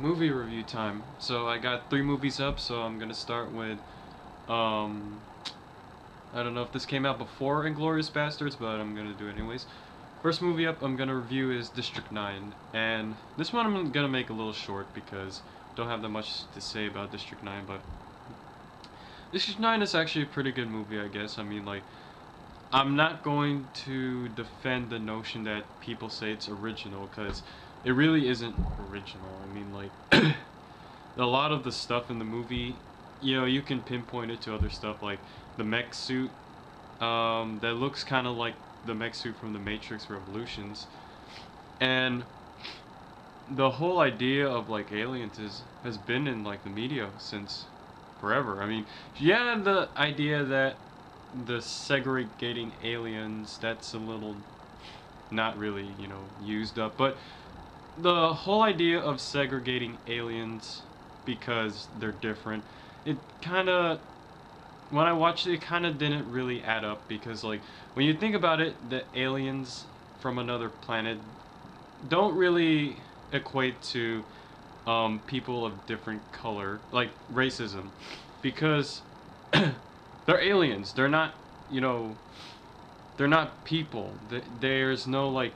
movie review time. So I got 3 movies up, so I'm gonna start with, um, I don't know if this came out before Inglourious Bastards, but I'm gonna do it anyways. First movie up I'm gonna review is District 9, and this one I'm gonna make a little short because I don't have that much to say about District 9, but District 9 is actually a pretty good movie, I guess. I mean, like, I'm not going to defend the notion that people say it's original, because it really isn't original. I mean, like, a lot of the stuff in the movie, you can pinpoint it to other stuff, like the mech suit, that looks kind of like the mech suit from the Matrix Revolutions. And the whole idea of, like, aliens has been in, like, the media since forever. I mean, yeah, the idea that the segregating aliens, that's a little not really, used up. But the whole idea of segregating aliens because they're different, it kind of, when I watched it, it kind of didn't really add up, because, like, when you think about it, the aliens from another planet don't really equate to people of different color, like racism, because they're aliens. They're not, you know, they're not people. There's no, like,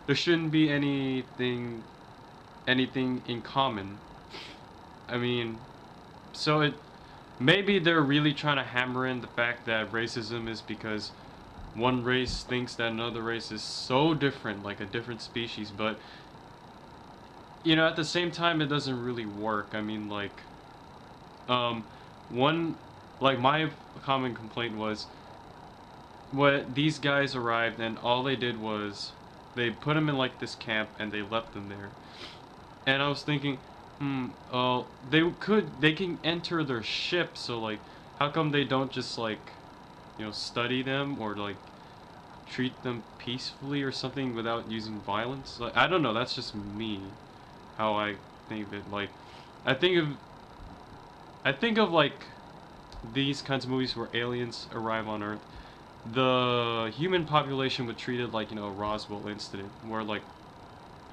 there shouldn't be anything in common. I mean, so it maybe they're really trying to hammer in the fact that racism is because one race thinks that another race is so different, like a different species, but at the same time it doesn't really work. I mean, like, um one like my common complaint was, what these guys arrived and all they did was they put them in, like, this camp and they left them there. And I was thinking, they can enter their ship, so, like, how come they don't just, like, study them, or, like, treat them peacefully or something without using violence? Like, I don't know, that's just me, how I think of it. Like, I think of like these kinds of movies where aliens arrive on Earth, the human population would treat it like, a Roswell incident, where, like,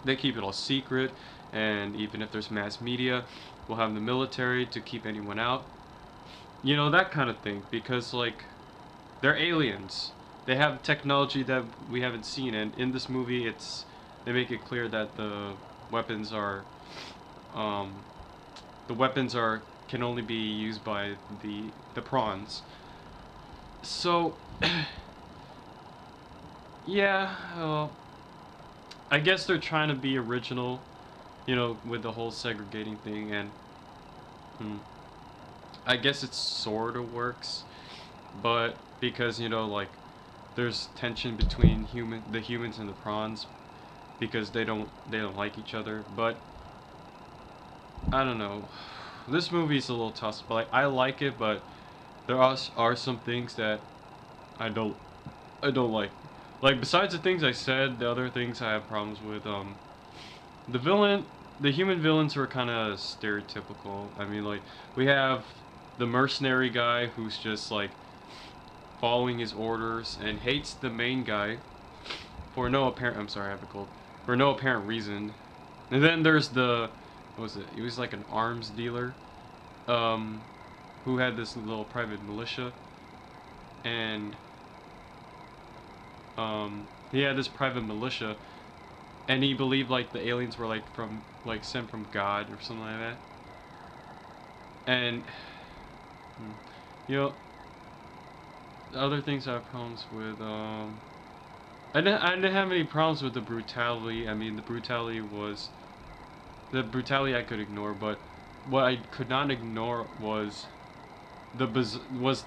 they keep it all secret, and even if there's mass media, we'll have the military to keep anyone out. That kind of thing, because, like, they're aliens. They have technology that we haven't seen, and in this movie, they make it clear that weapons are, um, the weapons are can only be used by the prawns. So, yeah, well, I guess they're trying to be original, with the whole segregating thing, and I guess it sort of works, but because, like, there's tension between the humans and the prawns, because they don't like each other. But I don't know. This movie's a little tough. But, like, I like it, but there are some things that I don't like. Like, besides the things I said, the other things I have problems with. The human villains were kind of stereotypical. I mean, like, we have the mercenary guy who's just, like, following his orders and hates the main guy for no apparent. I'm sorry, I have a cold. For no apparent reason. And then there's what was it? He was like an arms dealer, who had this little private militia, and he had this private militia, and he believed, like, the aliens were, like, sent from God or something like that. And you know, the other things I have problems with, I didn't have any problems with the brutality. I mean, the brutality I could ignore, but what I could not ignore was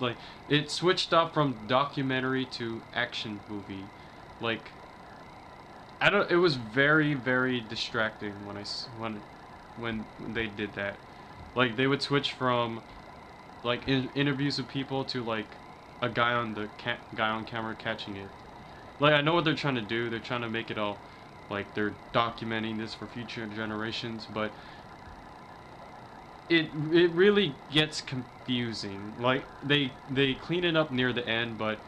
like, it switched up from documentary to action movie. Like, it was very, very distracting when they did that. Like, they would switch from, like, interviews with people to, like, a guy on camera catching it. Like, I know what they're trying to do. They're trying to make it all like they're documenting this for future generations, but it really gets confusing. Like, they clean it up near the end, but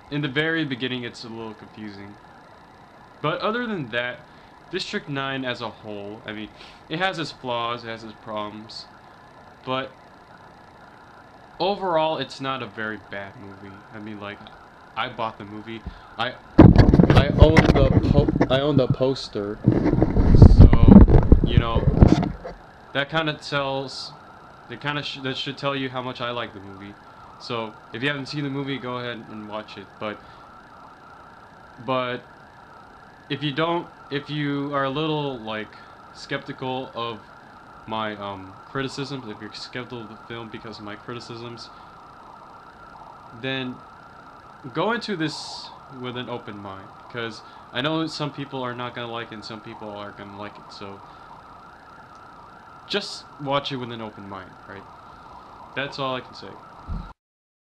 in the very beginning it's a little confusing. But other than that, District 9 as a whole, I mean, it has its flaws, it has its problems, but overall, it's not a very bad movie. I mean, like, I bought the movie. I I own the poster. So, you know, that kind of tells that should tell you how much I like the movie. So, if you haven't seen the movie, go ahead and watch it. But if you are a little like skeptical of my criticisms, if you're skeptical of the film because of my criticisms, then go into this with an open mind, because I know some people are not gonna like it and some people are gonna like it. So just watch it with an open mind, right? That's all I can say.